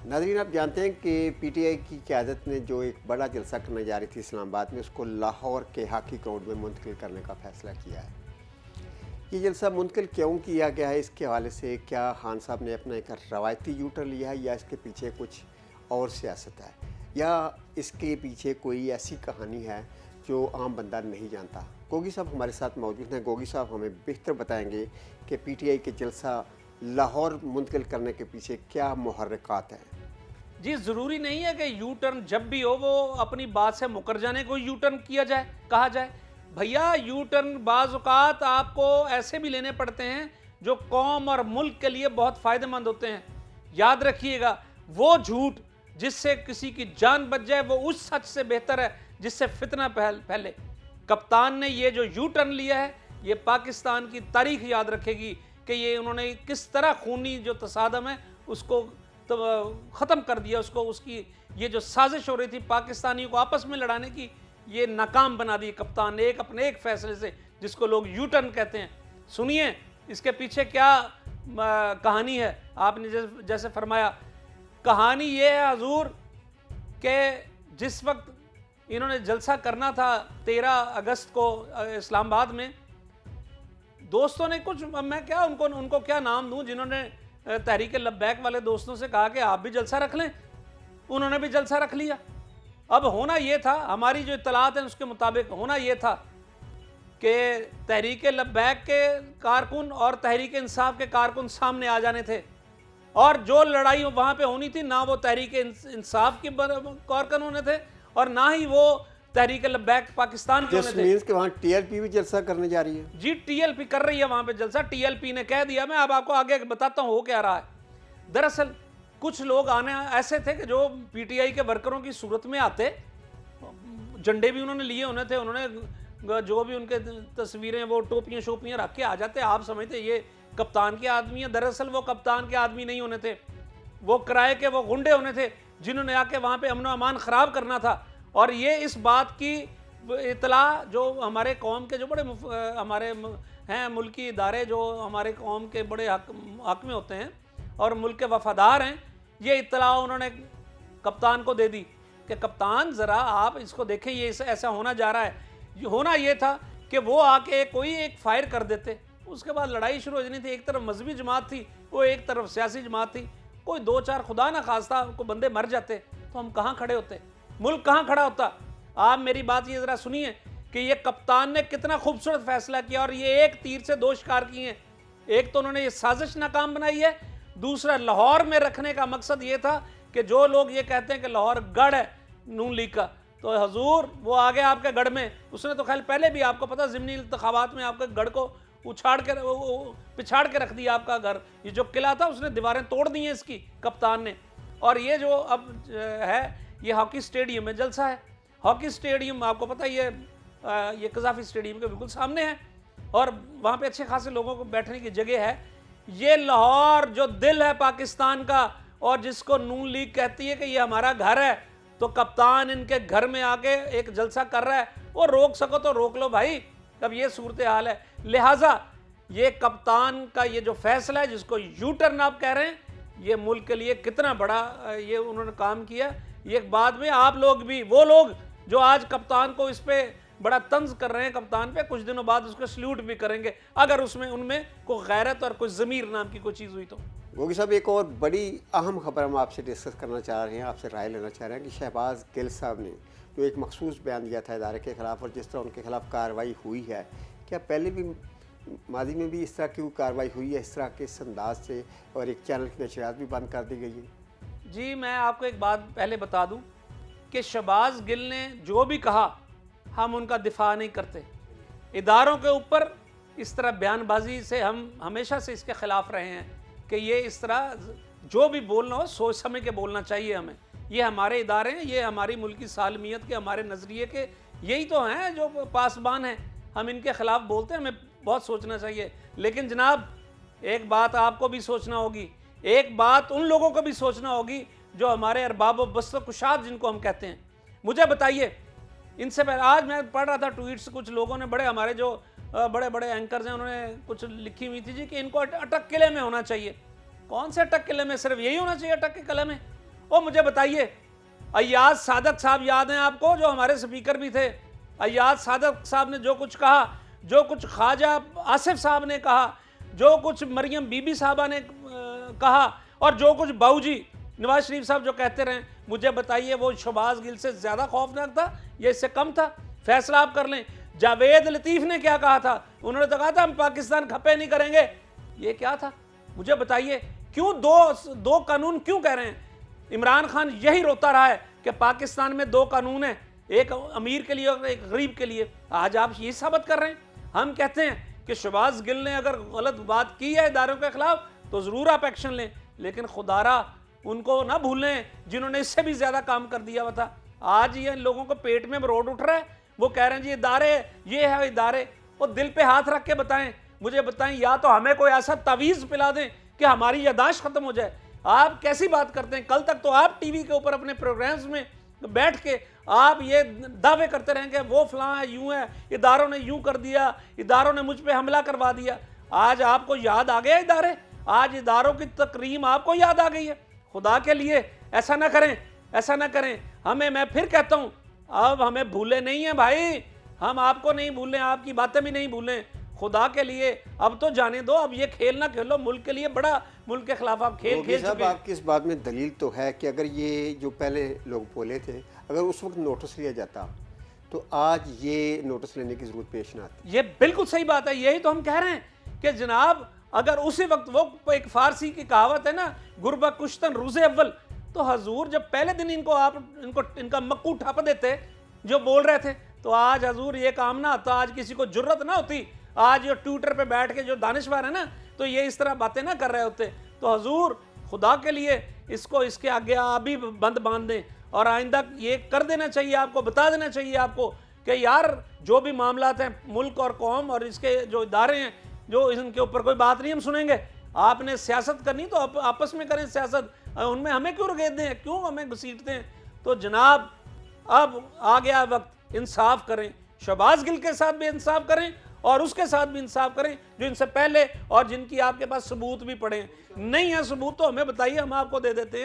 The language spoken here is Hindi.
नाज़रीन, आप जानते हैं कि पीटीआई की क़यादत ने जो एक बड़ा जलसा करने जा रही थी इस्लामाबाद में, उसको लाहौर के हॉकी ग्राउंड में मुंतकिल करने का फ़ैसला किया है। ये जलसा मुंतकिल क्यों किया गया है, इसके हवाले से क्या खान साहब ने अपना एक रवायती यू टर्न लिया है या इसके पीछे कुछ और सियासत है, या इसके पीछे कोई ऐसी कहानी है जो आम बंदा नहीं जानता। गोगी साहब हमारे साथ मौजूद हैं। गोगी साहब हमें बेहतर बताएंगे कि पीटीआई के जलसा लाहौर मुंतकिल करने के पीछे क्या मुहर्रिकात हैं। जी, ज़रूरी नहीं है कि यू टर्न जब भी हो वो अपनी बात से मुकर जाने को यू टर्न किया जाए, कहा जाए। भैया, यू टर्न बाज़ औक़ात आपको ऐसे भी लेने पड़ते हैं जो कौम और मुल्क के लिए बहुत फ़ायदेमंद होते हैं। याद रखिएगा, वो झूठ जिससे किसी की जान बच जाए वो उस सच से बेहतर है जिससे फितना फैले। कप्तान ने ये जो यू टर्न लिया है, ये पाकिस्तान की तारीख याद रखेगी कि ये उन्होंने किस तरह खूनी जो तसादम है उसको तो ख़त्म कर दिया, उसको उसकी ये जो साजिश हो रही थी पाकिस्तानियों को आपस में लड़ाने की, ये नाकाम बना दी कप्तान ने अपने एक फ़ैसले से, जिसको लोग यू टर्न कहते हैं। सुनिए इसके पीछे क्या कहानी है। आपने जैसे फरमाया, कहानी ये है हजूर कि जिस वक्त इन्होंने जलसा करना था 13 अगस्त को इस्लामाबाद में, दोस्तों ने कुछ, मैं क्या उनको क्या नाम दूं, जिन्होंने तहरीक लब्बैक वाले दोस्तों से कहा कि आप भी जलसा रख लें, उन्होंने भी जलसा रख लिया। अब होना ये था, हमारी जो इत्तलात हैं उसके मुताबिक होना ये था कि तहरीक लब्बैक के कारकुन और तहरीक इंसाफ के कारकुन सामने आ जाने थे, और जो लड़ाई वहाँ पे होनी थी ना वो तहरीक इंसाफ के कारकुन होने थे और ना ही वो तहरीक लब्बैक पाकिस्तान के होने थे। कि वहाँ टीएलपी भी जलसा करने जा रही है। जी, टीएलपी कर रही है वहाँ पे जलसा। टीएलपी ने कह दिया, मैं अब आपको आगे बताता हूँ हो क्या रहा है। दरअसल कुछ लोग आने ऐसे थे कि जो पीटीआई के वर्करों की सूरत में आते, झंडे भी उन्होंने लिए होने थे, उन्होंने जो भी उनके तस्वीरें वो टोपियाँ शोपियाँ रख के आ जाते। आप समझते ये कप्तान के आदमी है, दरअसल वो कप्तान के आदमी नहीं होने थे, वो किराए के वो गुंडे होने थे जिन्होंने आके वहाँ पे अमन अमान ख़राब करना था। और ये इस बात की इतला जो हमारे कौम के जो बड़े हमारे हैं मुल्की इदारे, जो हमारे कौम के बड़े हक में होते हैं और मुल्क के वफादार हैं, ये इतला उन्होंने कप्तान को दे दी कि कप्तान ज़रा आप इसको देखें, ये ऐसा होना जा रहा है। होना ये था कि वो आके कोई एक फायर कर देते, उसके बाद लड़ाई शुरू हो जानी थी। एक तरफ मजहबी जमात थी, वो एक तरफ सियासी जमात थी। कोई 2-4 खुदा ना खास्ता को बंदे मर जाते तो हम कहाँ खड़े होते, मुल्क कहाँ खड़ा होता। आप मेरी बात ये ज़रा सुनिए कि ये कप्तान ने कितना खूबसूरत फैसला किया, और ये एक तीर से 2 शिकार किए हैं। एक तो उन्होंने ये साजिश नाकाम बनाई है, दूसरा लाहौर में रखने का मकसद ये था कि जो लोग ये कहते हैं कि लाहौर गढ़ है नून लीग का, तो हजूर वो आ गया आपके गढ़ में। उसने तो खैर पहले भी आपको पता ज़िमनी इंतखाबात में आपके गढ़ को पिछाड़ के रख दिया आपका घर। ये जो किला था उसने दीवारें तोड़ दी हैं इसकी कप्तान ने। और ये जो अब है ये हॉकी स्टेडियम में जलसा है। हॉकी स्टेडियम आपको पता है ये कज़ाफ़ी स्टेडियम के बिल्कुल सामने है, और वहाँ पे अच्छे खासे लोगों को बैठने की जगह है। ये लाहौर जो दिल है पाकिस्तान का, और जिसको नून लीग कहती है कि ये हमारा घर है, तो कप्तान इनके घर में आके एक जलसा कर रहा है। वो रोक सको तो रोक लो भाई, अब ये सूरत हाल है। लिहाजा ये कप्तान का ये जो फैसला है, जिसको यू टर्न आप कह रहे हैं, ये मुल्क के लिए कितना बड़ा ये उन्होंने काम किया। ये बाद में आप लोग भी, वो लोग जो आज कप्तान को इस पे बड़ा तंज कर रहे हैं कप्तान पे, कुछ दिनों बाद उसको सल्यूट भी करेंगे अगर उसमें उनमें कोई गैरत और कोई ज़मीर नाम की कोई चीज़ हुई तो। गोगी साहब, एक और बड़ी अहम खबर हम आपसे डिस्कस करना चाह रहे हैं, आपसे राय लेना चाह रहे हैं कि शहबाज गिल साहब ने जो एक मखसूस बयान दिया था इदारे के ख़िलाफ़, और जिस तरह उनके खिलाफ कार्रवाई हुई है, क्या पहले भी माजी में भी इस तरह की कार्रवाई हुई है, इस तरह के अंदाज से, और एक चैनल की नशरियात भी बंद कर दी गई है? जी, मैं आपको एक बात पहले बता दूं कि शहबाज गिल ने जो भी कहा, हम उनका दिफा नहीं करते। इदारों के ऊपर इस तरह बयानबाजी से हम हमेशा से इसके ख़िलाफ़ रहे हैं कि ये इस तरह जो भी बोलना हो सोच समझ के बोलना चाहिए हमें। ये हमारे इदारे हैं, ये हमारी मुल्की सालमियत के, हमारे नज़रिए के यही तो हैं जो पासबान हैं। हम इनके ख़िलाफ़ बोलते हैं, हमें बहुत सोचना चाहिए। लेकिन जनाब, एक बात आपको भी सोचना होगी, एक बात उन लोगों को भी सोचना होगी जो हमारे अरबाब व बस्त कुशाद जिनको हम कहते हैं। मुझे बताइए, इनसे पहले आज मैं पढ़ रहा था ट्वीट्स, कुछ लोगों ने, बड़े हमारे जो बड़े बड़े एंकर्स हैं, उन्होंने कुछ लिखी हुई थी जी कि इनको अटक किले में होना चाहिए। कौन से अटक किले में? सिर्फ यही होना चाहिए अटक के किले में? वो मुझे बताइए, अय्याज सादक साहब याद हैं आपको, जो हमारे स्पीकर भी थे? अय्याज सादक साहब ने जो कुछ कहा, जो कुछ ख्वाजा आसिफ साहब ने कहा, जो कुछ मरियम बीबी साहबा ने कहा, और जो कुछ बाऊजी नवाज शरीफ साहब जो कहते रहे, मुझे बताइए वो शहबाज गिल से ज़्यादा खौफनाक था या इससे कम था? फैसला आप कर लें। जावेद लतीफ़ ने क्या कहा था? उन्होंने तो कहा था हम पाकिस्तान खपे नहीं करेंगे। ये क्या था? मुझे बताइए, क्यों दो कानून क्यों कह रहे हैं? इमरान खान यही रोता रहा है कि पाकिस्तान में 2 कानून हैं, एक अमीर के लिए और एक गरीब के लिए। आज आप ये साबित कर रहे हैं। हम कहते हैं कि शहबाज गिल ने अगर गलत बात की है इदारों के खिलाफ तो ज़रूर आप एक्शन लें, लेकिन खुदारा उनको ना भूलें जिन्होंने इससे भी ज़्यादा काम कर दिया हुआ था। आज ये लोगों को पेट में रोड उठ रहा है, वो कह रहे हैं जी इदारे, ये है इदारे। वो दिल पे हाथ रख के बताएं, मुझे बताएं, या तो हमें कोई ऐसा तवीज़ पिला दें कि हमारी यादाश्त खत्म हो जाए। आप कैसी बात करते हैं? कल तक तो आप टीवी के ऊपर अपने प्रोग्राम्स में बैठ के आप ये दावे करते रहेंगे वो फलां है, यूं है, इदारों ने यूं कर दिया, इदारों ने मुझ पे हमला करवा दिया। आज आपको याद आ गया इदारे? आज इदारों की तकरीम आपको याद आ गई है? खुदा के लिए ऐसा ना करें, ऐसा ना करें। मैं फिर कहता हूं, अब हमें भूले नहीं है भाई, हम आपको नहीं भूलें, आपकी बातें भी नहीं भूलें। खुदा के लिए अब तो जाने दो, अब ये खेल ना खेलो। मुल्क के लिए बड़ा, मुल्क के खिलाफ आप खेल खेल चुके हैं। आपकी इस बात में दलील तो है कि अगर ये जो पहले लोग बोले थे, अगर उस वक्त नोटिस लिया जाता तो आज ये नोटिस लेने की जरूरत पेश ना आती। ये बिल्कुल सही बात है। यही तो हम कह रहे हैं कि जनाब अगर उसी वक्त, वो एक फारसी की कहावत है ना, गुरबा कुश्तन रूज़े अव्वल, तो हजूर जब पहले दिन इनका मक्कू ठप देते जो बोल रहे थे, तो आज हजूर ये काम ना होता, आज किसी को जुर्रत ना होती। आज जो ट्विटर पे बैठ के जो दानिशवर है ना, तो ये इस तरह बातें ना कर रहे होते। तो हजूर खुदा के लिए इसको, इसके आगे आप भी बंद बांध दें, और आइंदा ये कर देना चाहिए, आपको बता देना चाहिए आपको कि यार जो भी मामलात हैं मुल्क और कौम और इसके जो इदारे हैं, जो इनके ऊपर कोई बात नहीं हम सुनेंगे। आपने सियासत करनी तो आपस में करें सियासत, उनमें हमें क्यों रगेदते हैं, क्यों हमें घसीटते हैं? तो जनाब अब आ गया वक्त, इंसाफ करें। शहबाज गिल के साथ भी इंसाफ करें और उसके साथ भी इंसाफ करें जो इनसे पहले और जिनकी आपके पास सबूत भी पड़े हैं। नहीं है सबूत तो हमें बताइए, हम आपको दे देते हैं।